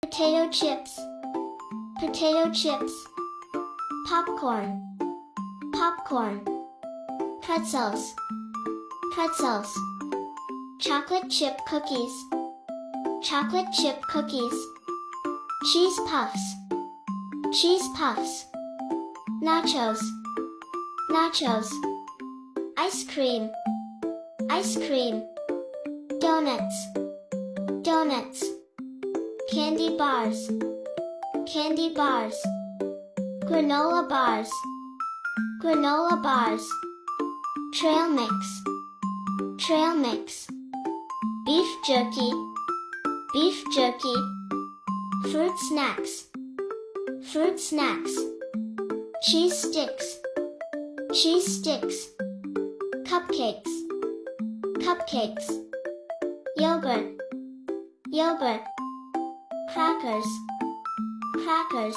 potato chips, potato chips, popcorn, popcorn, pretzels, pretzels, chocolate chip cookies, chocolate chip cookies, cheese puffs, cheese puffs, nachos, nachos, ice cream, ice cream, donuts, donuts, candy bars, candy bars, granola bars, granola bars, trail mix, trail mix, beef jerky, beef jerky, fruit snacks, fruit snacks, cheese sticks, cheese sticks, cupcakes, cupcakes, yogurt, yogurt, crackers, crackers,